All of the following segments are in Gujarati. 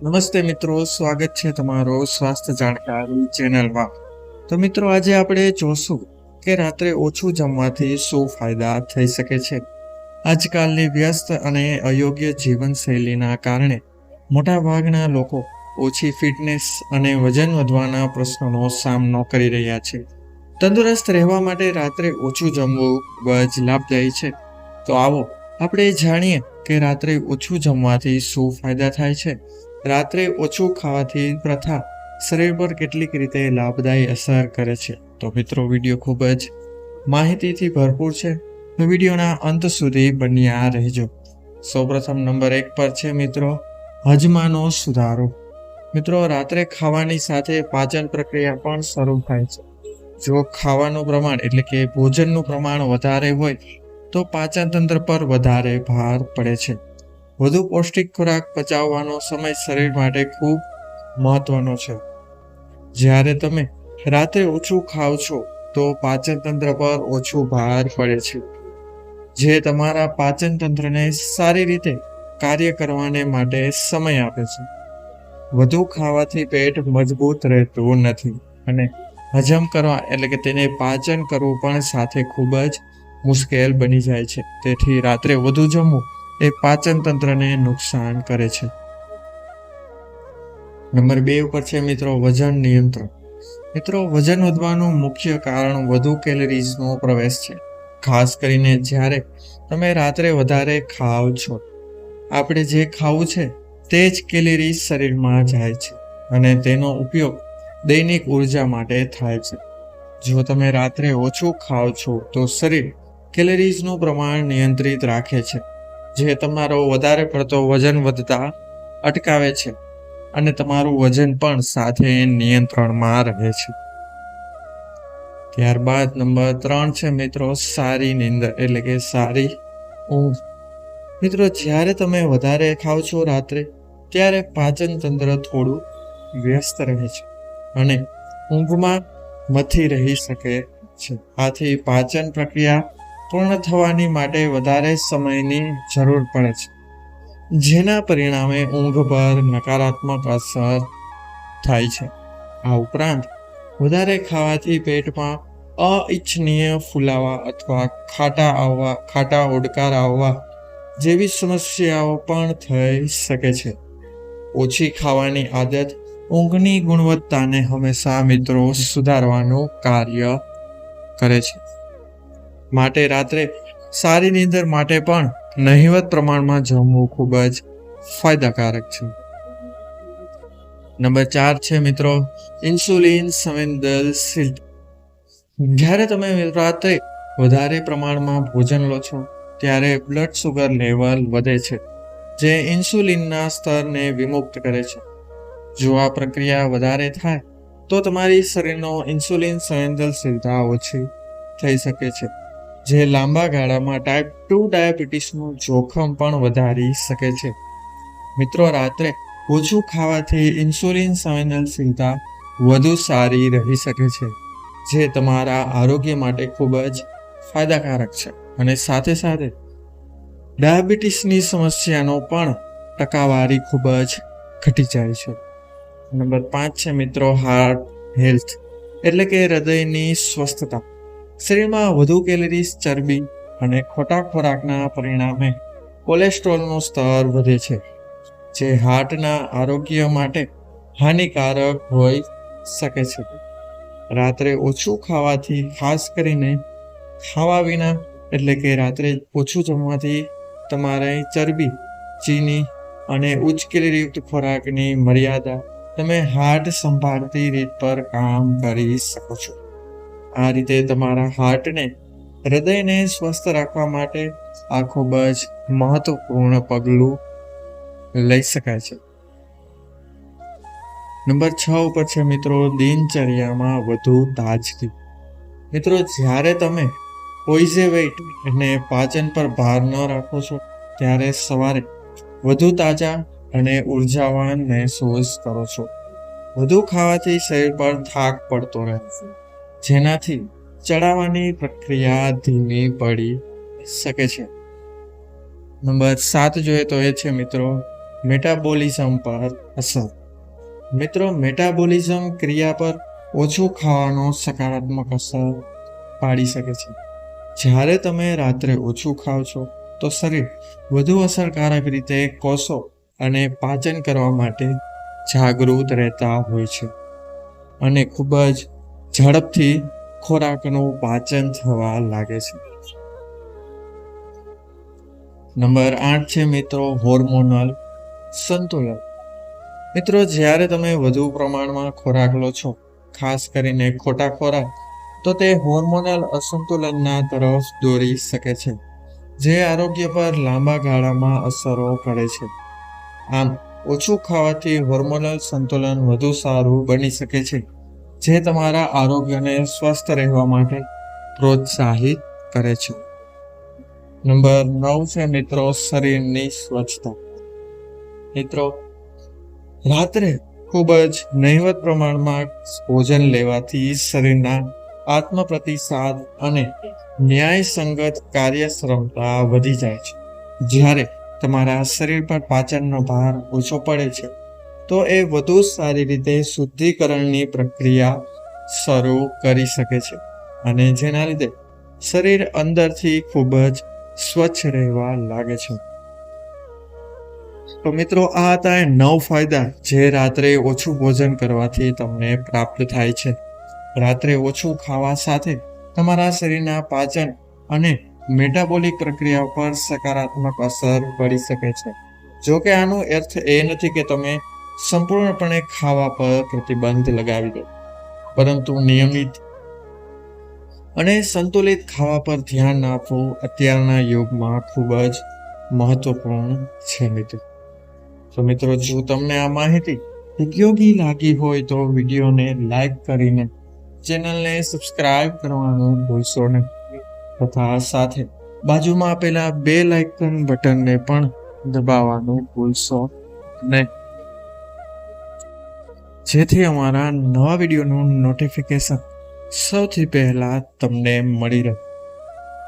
નમસ્તે મિત્રો, સ્વાગત છે તમારો સ્વાસ્થ્ય જાણકારી ચેનલમાં. તો મિત્રો, આજે આપણે જોશું કે રાત્રે ઓછું જમવાથી શું ફાયદા થઈ શકે છે. આજકાલની વ્યસ્ત અને અયોગ્ય જીવનશૈલીના કારણે મોટાભાગના લોકો ઓછી ફિટનેસ અને વજન વધવાના પ્રશ્નોનો સામનો કરી રહ્યા છે. તંદુરસ્ત રહેવા માટે રાત્રે ઓછું જમવું ખૂબ જ લાભદાયી છે. તો આવો આપણે જાણીએ કે રાત્રે ઓછું જમવાથી શું ફાયદા થાય છે. રાત્રે ઓછું ખાવાથી પ્રથા શરીર પર કેટલીક રીતે લાભદાયી અસર કરે છે. તો મિત્રો, વિડીયો ખૂબ જ માહિતીથી ભરપૂર છે, તો વિડીયોના અંત સુધી બન્યા રહેજો. સૌપ્રથમ નંબર 1 પર છે મિત્રો, હજમાનો સુધારો. મિત્રો, રાત્રે ખાવાની સાથે પાચન પ્રક્રિયા પણ શરૂ થાય છે. જો ખાવાનું પ્રમાણ એટલે કે ભોજનનું પ્રમાણ વધારે હોય તો પાચન તંત્ર પર વધારે ભાર પડે છે. વધુ પૌષ્ટિક ખોરાક પચાવવાનો સમય શરીર માટે ખૂબ મહત્વનો છે. જ્યારે તમે રાત્રે ઓછું ખાવ છો તો પાચન તંત્ર પર ઓછો ભાર પડે છે, જે તમારા પાચન તંત્રને સારી રીતે કાર્ય કરવાને માટે સમય આપે છે. વધુ ખાવાથી પેટ મજબૂત રહેતું નથી અને હજમ કરવા એટલે કે તેને પાચન કરવું પણ સાથે ખૂબ જ મુશ્કેલ બની જાય છે. તેથી રાત્રે વધુ જમવું એ પાચન તંત્રને નુકસાન કરે છે. નંબર 2 ઉપર છે મિત્રો, વજન નિયંત્રણ. મિત્રો, વજન વધવાનું મુખ્ય કારણ વધુ કેલરીઝનો પ્રવેશ છે, ખાસ કરીને જ્યારે તમે રાત્રે વધારે ખાવ છો. આપણે જે ખાવું છે તે જ કેલરી શરીરમાં જાય છે અને તેનો ઉપયોગ દૈનિક ઉર્જા માટે થાય છે. જો તમે રાત્રે ઓછું ખાવ છો તો શરીર કેલરીઝનું પ્રમાણ નિયંત્રિત રાખે છે, જે તમારો વધારે પડતો વજન વધતા અટકાવે છે અને તમારું વજન પણ સાથે નિયંત્રણમાં રહે છે. ત્યારબાદ નંબર 3 છે મિત્રો, સારી નીંદર એટલે કે સારી ઊંઘ. મિત્રો, જ્યારે તમે વધારે ખાવ છો રાત્રે, ત્યારે પાચન તંત્ર થોડું વ્યસ્ત રહે છે અને ઊંઘમાં મથી રહી શકે છે. આથી પાચન પ્રક્રિયા પૂર્ણ થવાની માટે વધારે સમયની જરૂર પડે છે, જેના પરિણામે ઊંઘ પર નકારાત્મક અસર થાય છે. આ ઉપરાંત વધારે ખાવાથી પેટમાં અનિચ્છનીય ફુલાવા અથવા ખાટા ઓડકાર આવવા જેવી સમસ્યાઓ પણ થઈ શકે છે. ઓછી ખાવાની આદત ઊંઘની ગુણવત્તાને હંમેશા મિત્રો સુધારવાનું કાર્ય કરે છે. માટે રાત્રે સારી નીંદર માટે પણ નહિવત પ્રમાણમાં જમવું ખૂબ જ ફાયદાકારક છે. નંબર 4 છે મિત્રો, ઇન્સ્યુલિન સંવેદનશીલતા. જ્યારે તમે રાત્રે વધારે પ્રમાણમાં ભોજન લો છો ત્યારે બ્લડ શુગર લેવલ વધે છે, જે ઇન્સ્યુલિનના સ્તરને વિમુક્ત કરે છે. જો આ પ્રક્રિયા વધારે થાય તો તમારી શરીરનો ઇન્સ્યુલિન સંવેદનશીલતા ઓછી થઈ શકે છે, જે લાંબા ગાળામાં ટાઈપ 2 ડાયાબિટીસનું જોખમ પણ વધારી શકે છે. મિત્રો, રાત્રે ઓછું ખાવાથી ઇન્સ્યુલિન સંવેદનશીલતા વધુ સારી રહી શકે છે, જે તમારા આરોગ્ય માટે ખૂબ જ ફાયદાકારક છે અને સાથે સાથે ડાયાબિટીસની સમસ્યાનો પણ ટકાવારી ખૂબ જ ઘટી જાય છે. નંબર 5 છે મિત્રો, હાર્ટ હેલ્થ એટલે કે હૃદયની સ્વસ્થતા. શરીરમાં વધુ કેલરીઝ, ચરબી અને ખોટા ખોરાકના પરિણામે કોલેસ્ટ્રોલનું સ્તર વધે છે, જે હાર્ટના આરોગ્ય માટે હાનિકારક હોઈ શકે છે. રાત્રે ઓછું ખાવાથી, ખાસ કરીને ખાવા વિના એટલે કે રાત્રે ઓછું જમવાથી તમારે ચરબી, ચીની અને ઉચ્ચ કેલરીયુક્ત ખોરાકની મર્યાદા તમે હાર્ટ સંભાળતી રીત પર કામ કરી શકો છો. આ રીતે તમારા હાર્ટને, હૃદયને સ્વસ્થ રાખવા માટે આ ખૂબ જ મહત્વપૂર્ણ પગલું લઈ શકાય છે. નંબર 6 ઉપર છે મિત્રો, દિનચર્યામાં વધુ તાજગી. મિત્રો, જ્યારે તમે પોઈઝેવેટ અને પાચન પર ભાર ન રાખો છો ત્યારે સવારે વધુ તાજા અને ઉર્જાવાન મહેસૂસ કરો છો. વધુ ખાવાથી શરીર પર થાક પડતો રહે છે, જેનાથી ચડાવવાની પ્રક્રિયા ધીમી પડી શકે છે. નંબર 7 જોઈએ તો એ છે મિત્રો, મેટાબોલિઝમ પર અસર. મિત્રો, મેટાબોલિઝમ ક્રિયા પર ઓછું ખાવાનો સકારાત્મક અસર પાડી શકે છે. જ્યારે તમે રાત્રે ઓછું ખાઓ છો તો શરીર વધુ અસરકારક રીતે કોષો અને પાચન કરવા માટે જાગૃત રહેતા હોય છે અને ખૂબ જ ઝડપથી ખોરાકનું પાચન થવા લાગે છે. નંબર 8 છે મિત્રો હોર્મોનલ સંતુલન. મિત્રો, જ્યારે તમે વધુ પ્રમાણમાં ખોરાક લો છો, ખાસ કરીને ખોટા ખોરાક, તો તે હોર્મોનલ અસંતુલનના તરફ દોરી શકે છે, જે આરોગ્ય પર લાંબા ગાળામાં અસરો કરે છે. આમ, ઓછું ખાવાથી હોર્મોનલ સંતુલન વધુ સારું બની શકે છે, જે તમારા આરોગ્યને સ્વસ્થ રહેવા માટે પ્રોત્સાહિત કરે છે. નંબર 9 છે મિત્રો શરીરની સ્વચ્છતા. મિત્રો, રાત્રે ખૂબ જ નહિવત પ્રમાણમાં ભોજન લેવાથી શરીરના આત્મપ્રતિસાદ અને ન્યાયસંગત કાર્યક્ષમતા વધી જાય છે. જ્યારે તમારા શરીર પર પાચનનો ભાર ઓછો પડે છે, તો એ વધુ સારી રીતે શુદ્ધિકરણની પ્રક્રિયા શરૂ કરી શકે છે અને જેના લીધે શરીર અંદરથી ખૂબ જ સ્વચ્છ રહેવા લાગે છે. તો મિત્રો, આ હતા 9 ફાયદા જે રાત્રે ઓછું ભોજન કરવાથી તમને પ્રાપ્ત થાય છે. રાત્રે ઓછું ખાવા સાથે તમારા શરીરના પાચન અને મેટાબોલિક પ્રક્રિયા પર સકારાત્મક અસર પડી શકે છે. જો કે આનો અર્થ એ નથી કે તમે સંપૂર્ણપણે ખાવા પર પ્રતિબંધ લગાવી દો, પરંતુ નિયમિત અને સંતુલિત ખાવા પર ધ્યાન આપવું અત્યારના યુગમાં ખૂબ જ મહત્વપૂર્ણ છે મિત્રો. તો મિત્રો, જો તમને આ માહિતી ઉપયોગી લાગી હોય તો વિડીયોને લાઈક કરીને ચેનલને સબસ્ક્રાઇબ કરવાનું ભૂલશો નહીં તથા સાથે બાજુમાં આપેલા બેલ આઇકન બટનને પણ દબાવવાનું ભૂલશો નહીં, જેથી અમારા નવા વિડીયોનું નોટિફિકેશન સૌથી પહેલા તમને મળી રહે.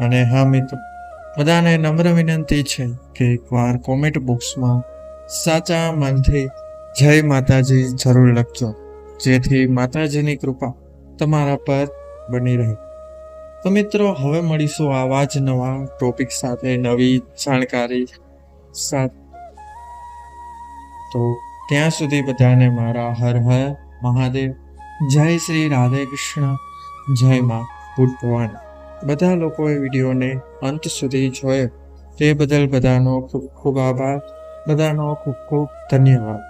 અને હા મિત્રો, બધાને નમ્ર વિનંતી છે કે એકવાર કોમેન્ટ બોક્સમાં સાચા મનથી જય માતાજી જરૂર લખજો, જેથી માતાજીની કૃપા તમારા પર બની રહે. તો મિત્રો, હવે મળીશું આવા જ નવા ટોપિક સાથે, નવી જાણકારી સાથે. તો ત્યાં સુધી બધાને મારા હર હર મહાદેવ, જય શ્રી રાધે કૃષ્ણ, જય માં ભૂતભવાની. બધા લોકોએ વિડીયોને અંત સુધી જોયો તે બદલ બધાનો ખૂબ ખૂબ આભાર. બધાનો ખૂબ ખૂબ ધન્યવાદ.